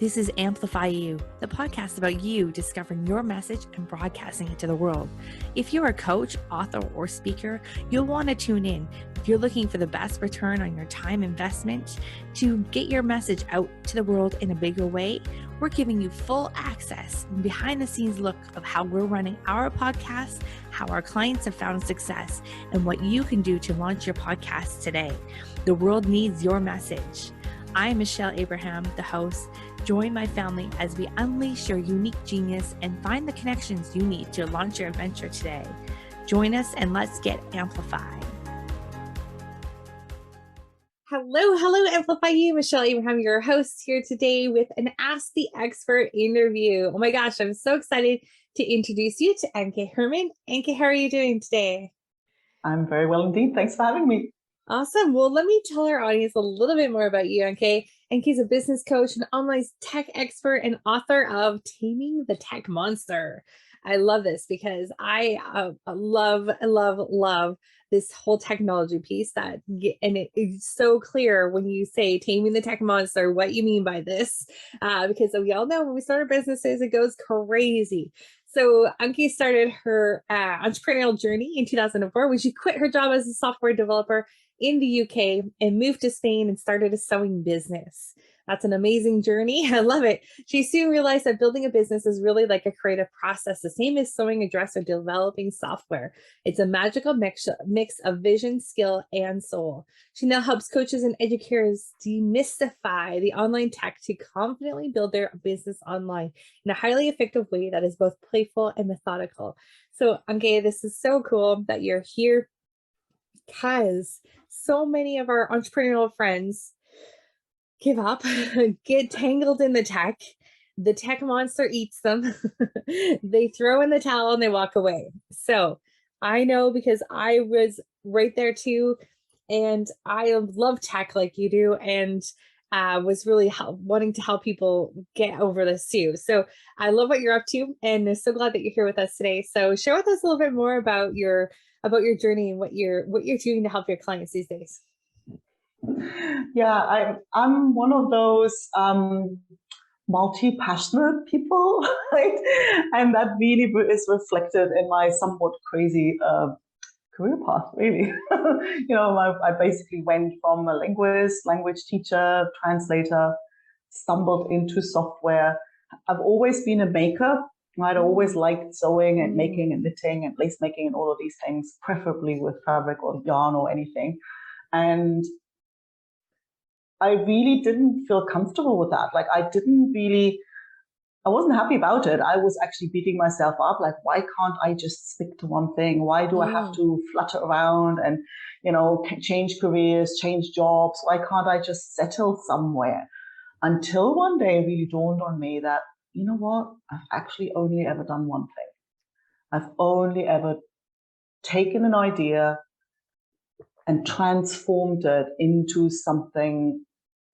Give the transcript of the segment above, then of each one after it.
This is Amplify You, the podcast about you discovering your message and broadcasting it to the world. If you're a coach, author, or speaker, you'll want to tune in. If you're looking for the best return on your time investment to get your message out to the world in a bigger way, we're giving you full access and behind the scenes look of how we're running our podcast, how our clients have found success, and what you can do to launch your podcast today. The world needs your message. I'm Michelle Abraham, the host. Join my family as we unleash your unique genius and find the connections you need to launch your adventure today. Join us and let's get amplified. Hello, Amplify You. Michelle Abraham, your host here today with an Ask the Expert interview. Oh my gosh, I'm so excited to introduce you to Anke Herrmann. Anke, how are you doing today? I'm very well indeed. Thanks for having me. Awesome. Well, let me tell our audience a little bit more about you, Anke. Anke's a business coach, an online tech expert, and author of Taming the Tech Monster. I love this because I love this whole technology piece and it's so clear when you say taming the tech monster, what you mean by this, because we all know when we start our businesses, it goes crazy. So Anke started her entrepreneurial journey in 2004 when she quit her job as a software developer in the UK and moved to Spain and started a sewing business. That's an amazing journey. I love it. She soon realized that building a business is really like a creative process, the same as sewing a dress or developing software. It's a magical mix of vision, skill, and soul. She now helps coaches and educators demystify the online tech to confidently build their business online in a highly effective way that is both playful and methodical. So, Anke, this is so cool that you're here because so many of our entrepreneurial friends give up, get tangled in the tech monster eats them, they throw in the towel and they walk away. So I know because I was right there too, and I love tech like you do, and was really wanting to help people get over this too. So I love what you're up to, and I'm so glad that you're here with us today. So share with us a little bit more about your journey and what you're doing to help your clients these days. Yeah, I'm one of those multi-passionate people, right? And that really is reflected in my somewhat crazy career path, really. I basically went from a linguist, language teacher, translator, stumbled into software. I've always been a maker. I'd always liked sewing and making and knitting and lace making and all of these things, preferably with fabric or yarn or anything. And I really didn't feel comfortable with that. Like I wasn't happy about it. I was actually beating myself up. Like, why can't I just stick to one thing? Why do I have to flutter around and, change careers, change jobs? Why can't I just settle somewhere? Until one day it really dawned on me that, you know what? I've actually only ever done one thing. I've only ever taken an idea and transformed it into something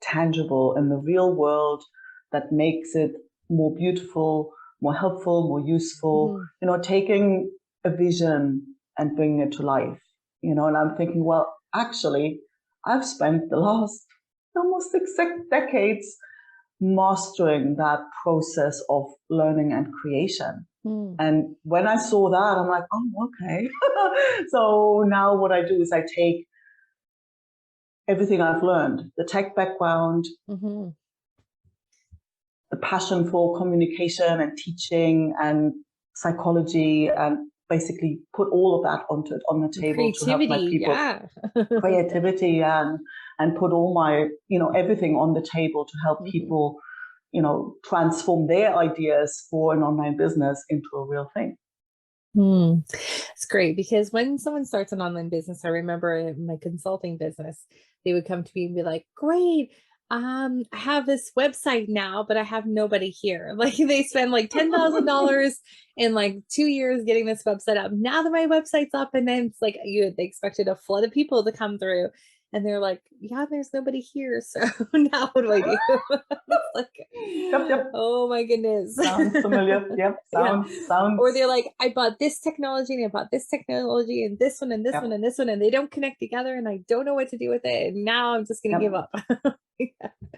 tangible in the real world that makes it more beautiful, more helpful, more useful, taking a vision and bringing it to life, and I'm thinking, well, actually, I've spent the last almost 6 decades mastering that process of learning and creation. And when I saw that, I'm like, oh, okay. So now what I do is I take everything I've learned, the tech background, the passion for communication and teaching and psychology, and basically put all of that on the table to help my people. Creativity and put all my, everything on the table to help people, transform their ideas for an online business into a real thing. It's great because when someone starts an online business, I remember in my consulting business, they would come to me and be like, great, I have this website now, but I have nobody here. Like they spend like $10,000 in like 2 years getting this website up. Now that my website's up, and then it's like they expected a flood of people to come through. And they're like, yeah, there's nobody here. So now what do I do? It's like, Yep. Oh my goodness. Sounds familiar. Yep. Sounds. Or they're like, I bought this technology and I bought this technology and this one and this one and this one, and they don't connect together and I don't know what to do with it. And now I'm just going to give up.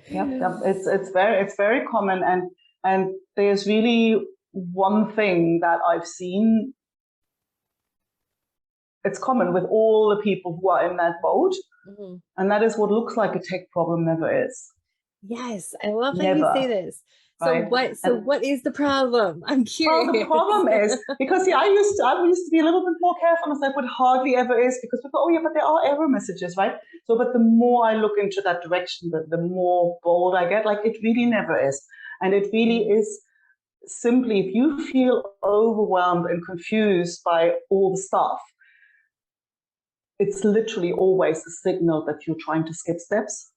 Yep. It's very common, and there's really one thing that I've seen. It's common with all the people who are in that boat, and that is what looks like a tech problem never is. Yes, I love how you Never. say this. So Right? what is the problem? I'm curious. Well, the problem is because I used to be a little bit more careful and say, but hardly ever is, because we thought, oh yeah, but there are error messages, right? So, but the more I look into that direction, the more bold I get. Like, it really never is, and it really is simply, if you feel overwhelmed and confused by all the stuff, it's literally always a signal that you're trying to skip steps.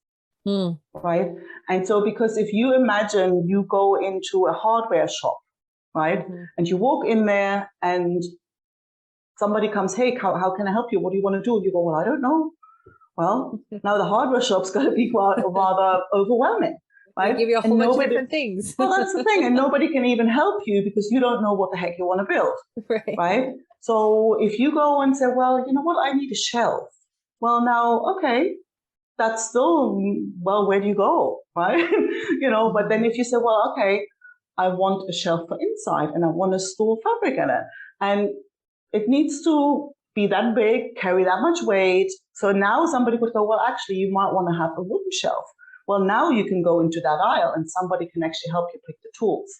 Right? And so, because if you imagine you go into a hardware shop, right? And you walk in there and somebody comes, hey, how can I help you? What do you want to do? You go, well, I don't know. Well, now the hardware shop's going to be rather overwhelming, right? They give you a whole bunch of different things. Well, that's the thing. And nobody can even help you because you don't know what the heck you want to build, right? So if you go and say, well, you know what? I need a shelf. Well, now, okay. That's still, well, where do you go, right? But then if you say, well, okay, I want a shelf for inside and I want to store fabric in it, and it needs to be that big, carry that much weight. So now somebody could go, well, actually, you might want to have a wooden shelf. Well, now you can go into that aisle and somebody can actually help you pick the tools,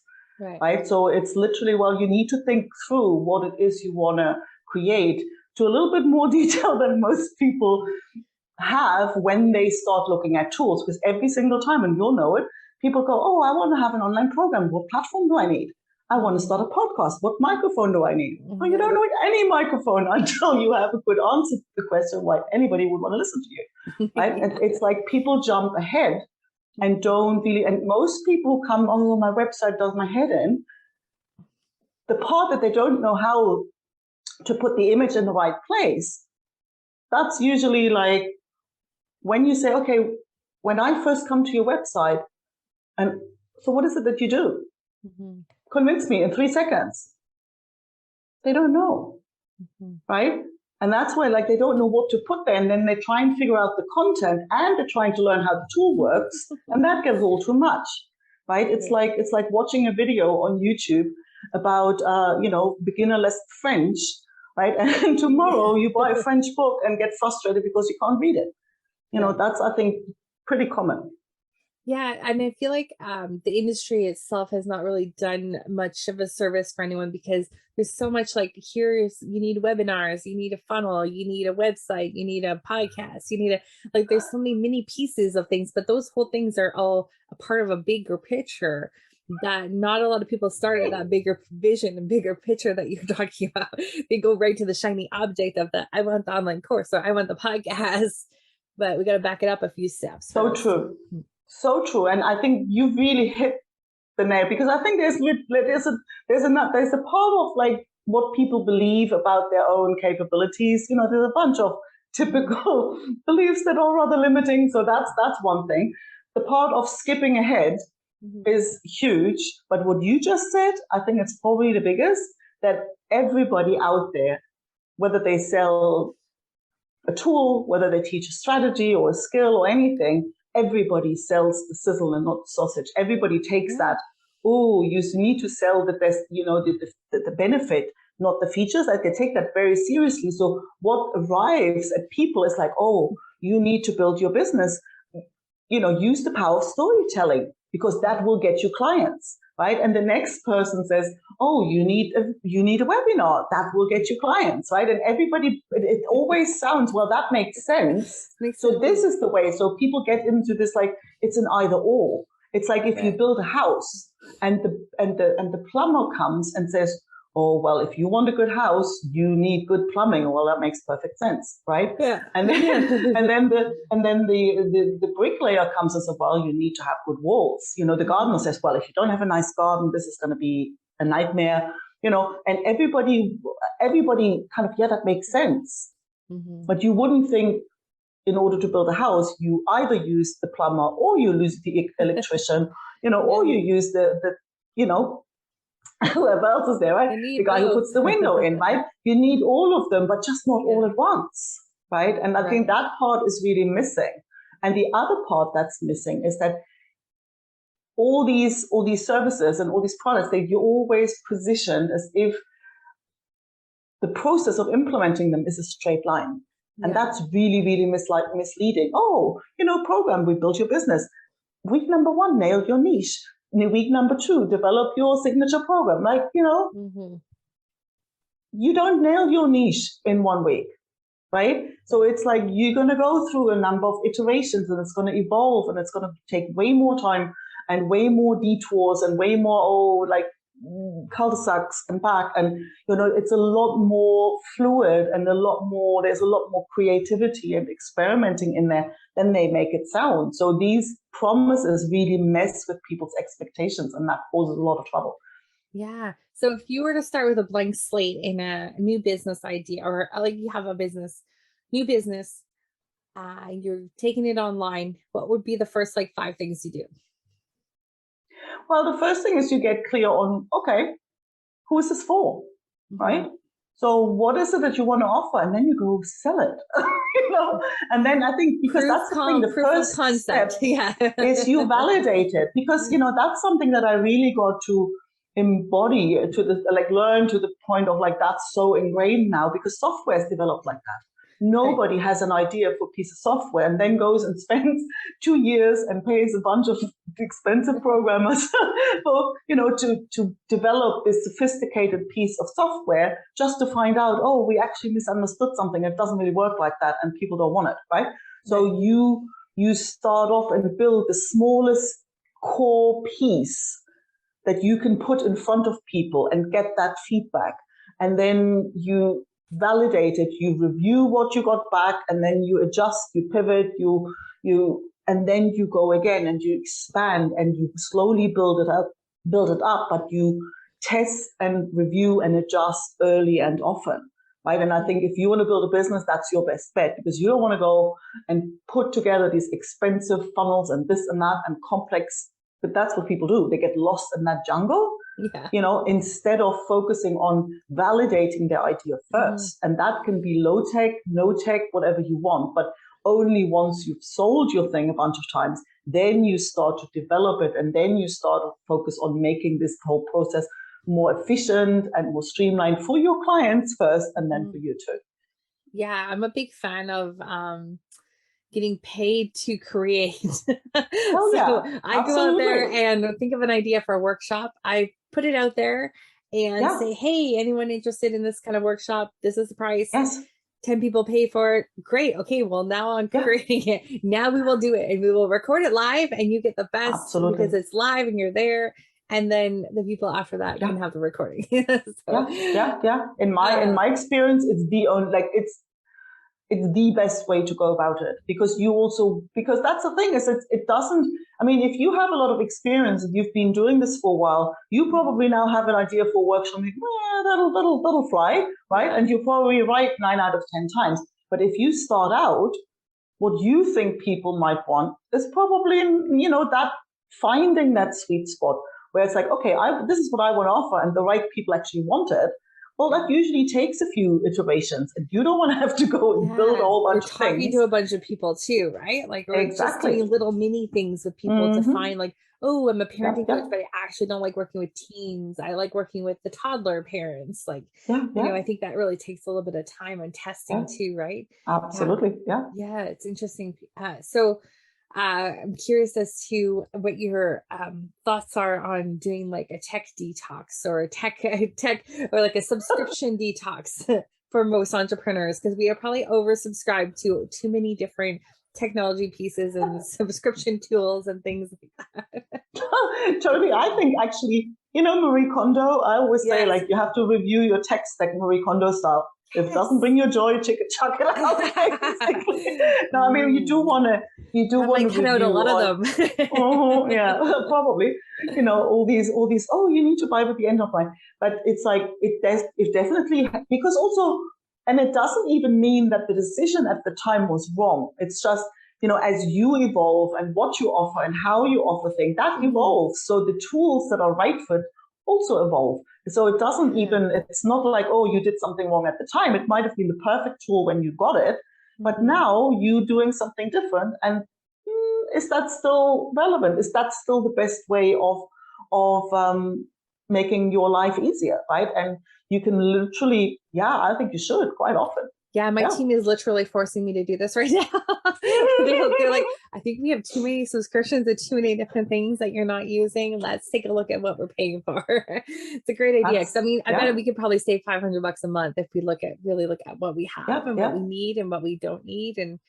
right? So it's literally, well, you need to think through what it is you want to create to a little bit more detail than most people have when they start looking at tools, because every single time, and you'll know it, people go, oh, I want to have an online program. What platform do I need? I want to start a podcast. What microphone do I need? Well, you don't need any microphone until you have a good answer to the question why anybody would want to listen to you, right? And it's like people jump ahead and don't really, and most people come, oh, my website does my head in. The part that they don't know how to put the image in the right place, that's usually like, when you say, okay, when I first come to your website, and so what is it that you do? Convince me in 3 seconds. They don't know, right? And that's why, like, they don't know what to put there, and then they try and figure out the content, and they're trying to learn how the tool works, and that gets all too much, right? It's like watching a video on YouTube about, beginner lesson French, right? And tomorrow you buy a French book and get frustrated because you can't read it. That's, I think, pretty common. Yeah, and I feel like the industry itself has not really done much of a service for anyone, because there's so much like, you need webinars, you need a funnel, you need a website, you need a podcast, you need there's so many mini pieces of things, but those whole things are all a part of a bigger picture that not a lot of people start at that bigger vision and bigger picture that you're talking about. They go right to the shiny object of I want the online course, or I want the podcast. But we got to back it up a few steps. So true. So true. And I think you really hit the nail, because I think there's a part of like what people believe about their own capabilities. There's a bunch of typical beliefs that are rather limiting. So that's one thing. The part of skipping ahead is huge. But what you just said, I think it's probably the biggest, that everybody out there, whether they sell a tool, whether they teach a strategy or a skill or anything, everybody sells the sizzle and not the sausage. Everybody takes that, oh, you need to sell the best, the benefit, not the features. Like, they take that very seriously. So what arrives at people is like, oh, you need to build your business. Use the power of storytelling, because that will get you clients, right? And the next person says, oh, you need a webinar, that will get you clients, right? And everybody, it always sounds, well, that makes sense. So this is the way. So people get into this, like, it's an either or. It's like if you build a house and the plumber comes and says, oh, well, if you want a good house, you need good plumbing. Well, that makes perfect sense, right? Yeah. And then the bricklayer comes and says, well, you need to have good walls. The gardener says, well, if you don't have a nice garden, this is going to be a nightmare. And everybody kind of, yeah, that makes sense. But you wouldn't think, in order to build a house, you either use the plumber or you use the electrician, or you use the whoever else is there, right? The guy who puts the window in, right? You need all of them, but just not all at once, right? And I think that part is really missing. And the other part that's missing is that all these services and all these products, you're always positioned as if the process of implementing them is a straight line. And that's really, really misleading. Oh, program, we built your business. Week number 1, nail your niche. Week number 2, develop your signature program. You don't nail your niche in 1 week, right? So it's like you're going to go through a number of iterations, and it's going to evolve, and it's going to take way more time and way more detours and way more, cul-de-sacs and back. And, it's a lot more fluid and there's a lot more creativity and experimenting in there than they make it sound. So these promises really mess with people's expectations, and that causes a lot of trouble. Yeah. So if you were to start with a blank slate in a new business idea, or like you have a new business, you're taking it online, what would be the first 5 things you do? Well, the first thing is you get clear on, okay, who is this for, right? So what is it that you want to offer? And then you go sell it, And then I think, because that's the thing, the first step is you validate it. Because, that's something that I really got to embody, learn to the point of that's so ingrained now, because software is developed like that. Nobody has an idea for a piece of software and then goes and spends 2 years and pays a bunch of expensive programmers for, to develop this sophisticated piece of software, just to find out, oh, we actually misunderstood something. It doesn't really work like that, and people don't want it, right? So you start off and build the smallest core piece that you can put in front of people and get that feedback. And then you validate it, you review what you got back, and then you adjust, you pivot, and then you go again and you expand and you slowly build it up, but you test and review and adjust early and often, right? And I think if you want to build a business, that's your best bet, because you don't want to go and put together these expensive funnels and this and that and complex, but that's what people do. They get lost in that jungle. Instead of focusing on validating their idea first. And that can be low tech, no tech, whatever you want. But only once you've sold your thing a bunch of times, then you start to develop it. And then you start to focus on making this whole process more efficient and more streamlined for your clients first, and then for you too. Yeah, I'm a big fan of getting paid to create. Oh, so I go out there and think of an idea for a workshop. I put it out there and say, hey, anyone interested in this kind of workshop? This is the price. Yes. 10 people pay for it. Great. Okay, well, now I'm creating it. Now we will do it, and we will record it live, and you get the best because it's live and you're there. And then the people after that can have the recording. In my experience, it's the only, it's the best way to go about it, because that's the thing, is it doesn't, if you have a lot of experience and you've been doing this for a while, you probably now have an idea for a workshop, that'll fly, right? And you're probably right 9 out of 10 times. But if you start out, what you think people might want is probably, that finding that sweet spot where it's like, okay, this is what I want to offer, and the right people actually want it. Well, that usually takes a few iterations, and you don't want to have to go and build a whole bunch of things. We're talking to a bunch of people too, right? We're just doing little mini things with people to find oh, I'm a parenting coach, but I actually don't like working with teens. I like working with the toddler parents. I think that really takes a little bit of time and testing too, right? Absolutely. Yeah, it's interesting. So I'm curious as to what your thoughts are on doing a tech detox or a tech or a subscription detox for most entrepreneurs, because we are probably oversubscribed to too many different technology pieces and subscription tools and things like that. Totally. I think actually, Marie Kondo, I always say you have to review your tech stack Marie Kondo style. If it doesn't bring you joy, chuck it out. Basically. No, you do want to cut out a lot of them. Probably. All these. Oh, you need to buy with the end of line. But it's it definitely, because also, and it doesn't even mean that the decision at the time was wrong. It's just, as you evolve and what you offer and how you offer things, that evolves. So the tools that are right for it also evolve. So it doesn't even, it's not like, oh, you did something wrong at the time. It might have been the perfect tool when you got it, but now you're doing something different, and is that still relevant? Is that still the best way of making your life easier, right? And you can literally, I think you should quite often. Yeah, my team is literally forcing me to do this right now. They're like, I think we have too many subscriptions and too many different things that you're not using. Let's take a look at what we're paying for. It's a great idea. Because I mean, I bet we could probably save $500 a month if we really look at what we have and what we need and what we don't need. And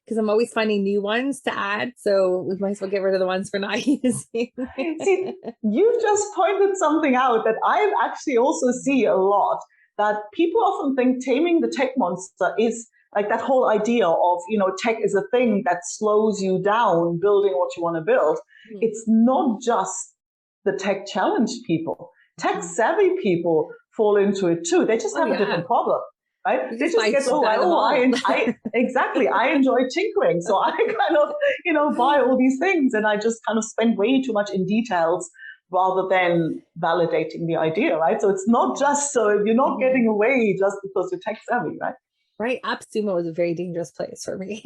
because I'm always finding new ones to add. So we might as well get rid of the ones we're not using. See, you just pointed something out that I actually also see a lot. That people often think taming the tech monster is like that whole idea of, tech is a thing that slows you down building what you want to build. Mm-hmm. It's not just the tech challenged people. Tech savvy people fall into it too. They just have a different problem, right? They just get, exactly. I enjoy tinkering. So I kind of, buy all these things and I just kind of spend way too much in details rather than validating the idea, right? So it's not just so you're not getting away just because you're tech savvy, right? Right. AppSumo is a very dangerous place for me.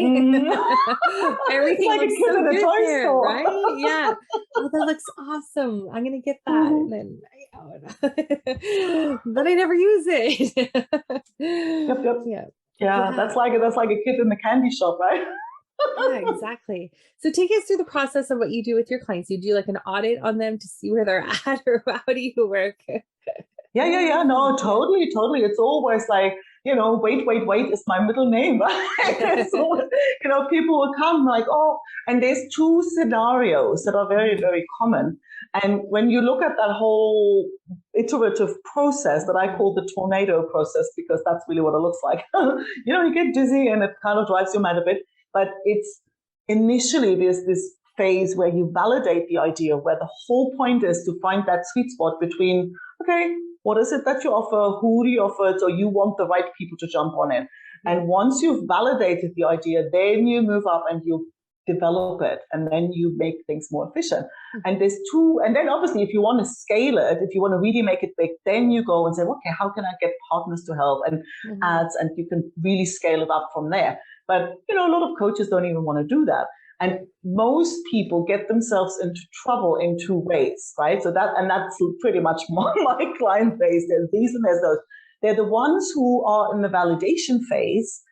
Everything like looks so good there, right? Yeah. Oh, that looks awesome. I'm going to get that. And then, but I never use it. Yep. Yeah. That's like a kid in the candy shop, right? Yeah, exactly. So take us through the process of what you do with your clients. You do like an audit on them to see where they're at, or how do you work? Yeah. No, totally. It's always like, wait is my middle name. So, people will come like, and there's two scenarios that are very, very common. And when you look at that whole iterative process that I call the tornado process, because that's really what it looks like, you get dizzy and it kind of drives you mad a bit. But it's initially there's this phase where you validate the idea, where the whole point is to find that sweet spot between, okay, what is it that you offer? Who do you offer it? So you want the right people to jump on it. And once you've validated the idea, then you move up and you develop it, and then you make things more efficient. And there's two, and then obviously if you want to scale it, if you want to really make it big, then you go and say, okay, how can I get partners to help and ads, and you can really scale it up from there. But, a lot of coaches don't even want to do that. And most people get themselves into trouble in two ways, right? So that's pretty much my client base. There's these and there's those. They're the ones who are in the validation phase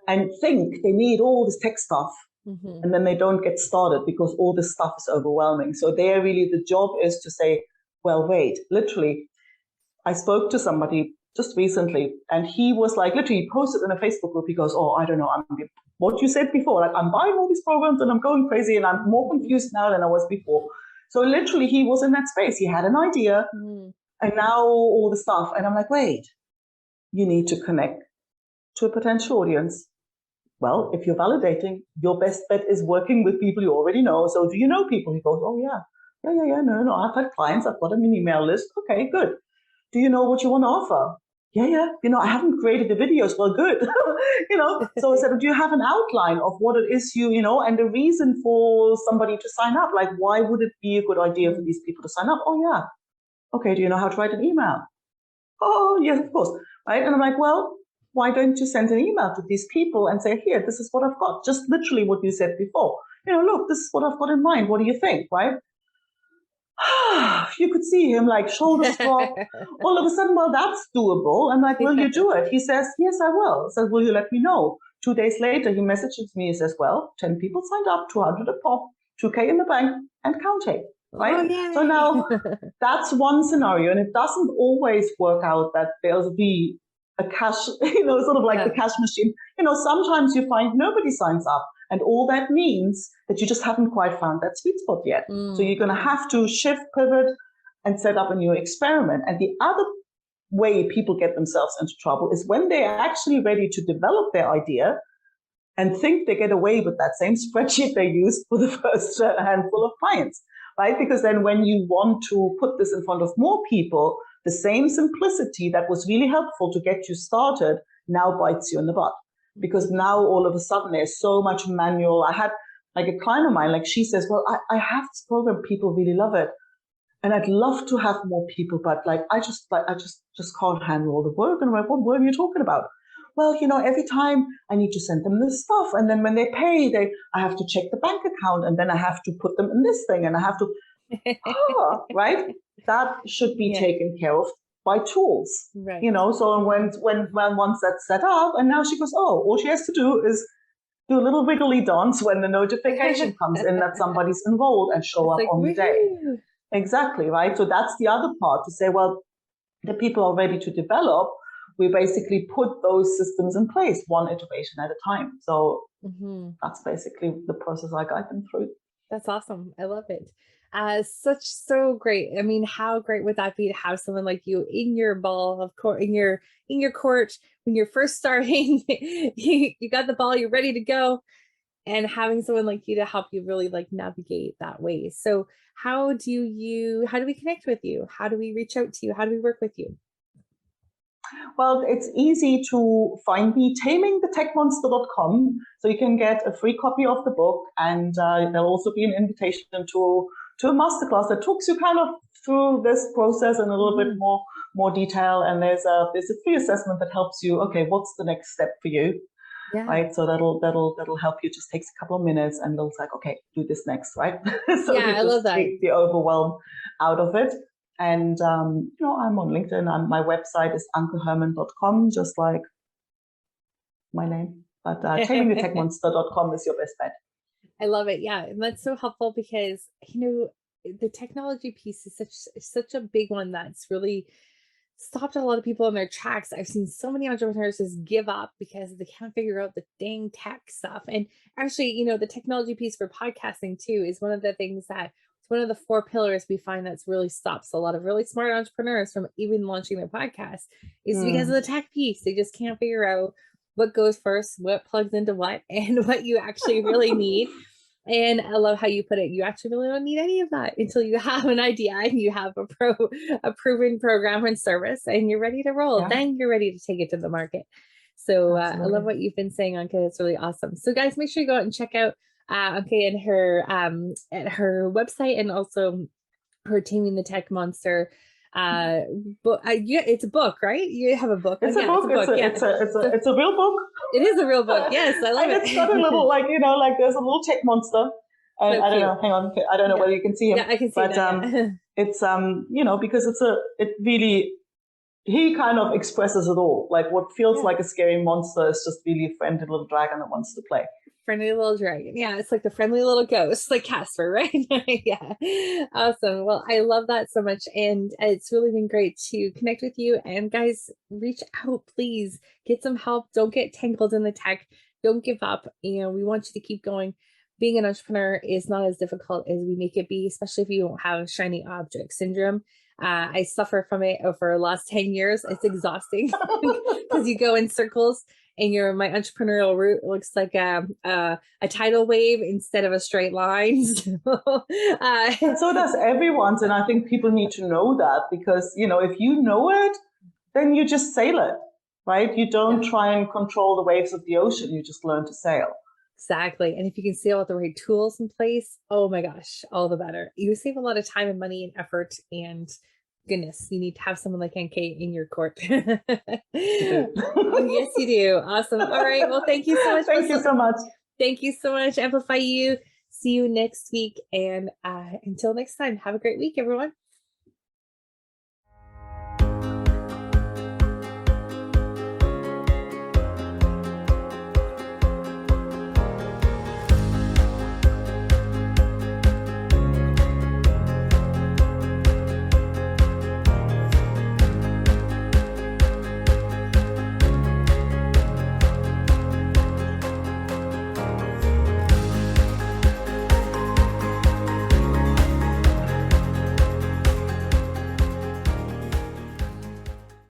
and think they need all this tech stuff. And then they don't get started because all this stuff is overwhelming. So they're really, the job is to say, well, wait, literally, I spoke to somebody just recently, and he was like, literally, he posted in a Facebook group. He goes, I don't know, what you said before, like I'm buying all these programs and I'm going crazy and I'm more confused now than I was before. So literally, he was in that space. He had an idea, and now all the stuff. And I'm like, wait, you need to connect to a potential audience. Well, if you're validating, your best bet is working with people you already know. So do you know people? He goes, oh yeah, no, I've had clients, I've got an email list. Okay, good. Do you know what you want to offer? Yeah. I haven't created the videos. Well, good. So I said, do you have an outline of what it is and the reason for somebody to sign up? Like, why would it be a good idea for these people to sign up? Oh, yeah. Okay, do you know how to write an email? Oh, yes, of course. Right? And I'm like, well, why don't you send an email to these people and say, here, this is what I've got. Just literally what you said before. Look, this is what I've got in mind. What do you think, right? You could see him like shoulders drop. All of a sudden, well, that's doable. I'm like, will you do it? He says, yes, I will. I said, will you let me know? 2 days later, he messages me. He says, well, 10 people signed up, 200 a pop, 2K in the bank, and counting. Right? So now that's one scenario. And it doesn't always work out that there'll be a cash, sort of like the cash machine. Sometimes you find nobody signs up. And all that means that you just haven't quite found that sweet spot yet. So you're going to have to shift, pivot, and set up a new experiment. And the other way people get themselves into trouble is when they're actually ready to develop their idea and think they get away with that same spreadsheet they used for the first handful of clients, right? Because then when you want to put this in front of more people, the same simplicity that was really helpful to get you started now bites you in the butt. Because now all of a sudden there's so much manual. I had like a client of mine, like she says, well, I have this program, people really love it. And I'd love to have more people, but like I just can't handle all the work. And I'm like, what were you talking about? well, every time I need to send them this stuff. And then when they pay, I have to check the bank account, and then I have to put them in this thing, and I have to, right? That should be taken care of by tools, right. So when once that's set up, and now she goes, oh, all she has to do is do a little wiggly dance when the notification comes in that somebody's enrolled and show up on the day. Exactly, right? So that's the other part, to say, well, the people are ready to develop. We basically put those systems in place, one iteration at a time. So that's basically the process I guide them through. That's awesome. I love it. So great. I mean, how great would that be to have someone like you in your ball of court, in your court when you're first starting? You got the ball, you're ready to go, and having someone like you to help you really like navigate that way. So how do we connect with you? How do we reach out to you? How do we work with you? Well, it's easy to find me, tamingthetechmonster.com. So you can get a free copy of the book, and there'll also be an invitation to a masterclass that talks you kind of through this process in a little bit more detail. And there's a free assessment that helps you. Okay, what's the next step for you? Yeah. Right. So that'll help you. Just takes a couple of minutes, and it'll like, okay, do this next, right? So I love that. Take the overwhelm out of it. And I'm on LinkedIn. My website is ankeherrmann.com, just like my name. But tamingthetechmonster.com is your best bet. I love it. Yeah, and that's so helpful because the technology piece is such a big one that's really stopped a lot of people in their tracks. I've seen so many entrepreneurs just give up because they can't figure out the dang tech stuff. And actually, the technology piece for podcasting too is one of the things that it's one of the 4 pillars we find that's really stops a lot of really smart entrepreneurs from even launching their podcast is because of the tech piece. They just can't figure out what goes first, what plugs into what, and what you actually really need. And I love how you put it. You actually really don't need any of that until you have an idea and you have a proven program and service, and you're ready to roll. Yeah. Then you're ready to take it to the market. So I love what you've been saying, Anke. It's really awesome. So guys, make sure you go out and check out Anke and at her website, and also her Taming the Tech Monster book. It's a book, right? You have a book. It's a book. It's a real book. It is a real book. Yes, I love it. It's got a little there's a little tech monster. And I don't know. Hang on. I don't know whether you can see him. Yeah, I can see that. It's because he kind of expresses it all. Like what feels like a scary monster is just really a friendly little dragon that wants to play. Friendly little dragon. Yeah, it's like the friendly little ghost, like Casper, right? Yeah. Awesome. Well, I love that so much. And it's really been great to connect with you. And guys, reach out, please. Get some help. Don't get tangled in the tech. Don't give up. We want you to keep going. Being an entrepreneur is not as difficult as we make it be, especially if you don't have shiny object syndrome. I suffer from it over the last 10 years. It's exhausting because you go in circles. And my entrepreneurial route looks like a tidal wave instead of a straight line. So does everyone's, and I think people need to know that, because if you know it, then you just sail it, right? You don't try and control the waves of the ocean. You just learn to sail. Exactly. And if you can sail with the right tools in place, oh my gosh, all the better. You save a lot of time and money and effort, and goodness, you need to have someone like Anke in your court. Yes, you do. Awesome. All right. Well, thank you so much. Thank you so much. Thank you so much. Amplify you. See you next week. And until next time, have a great week, everyone.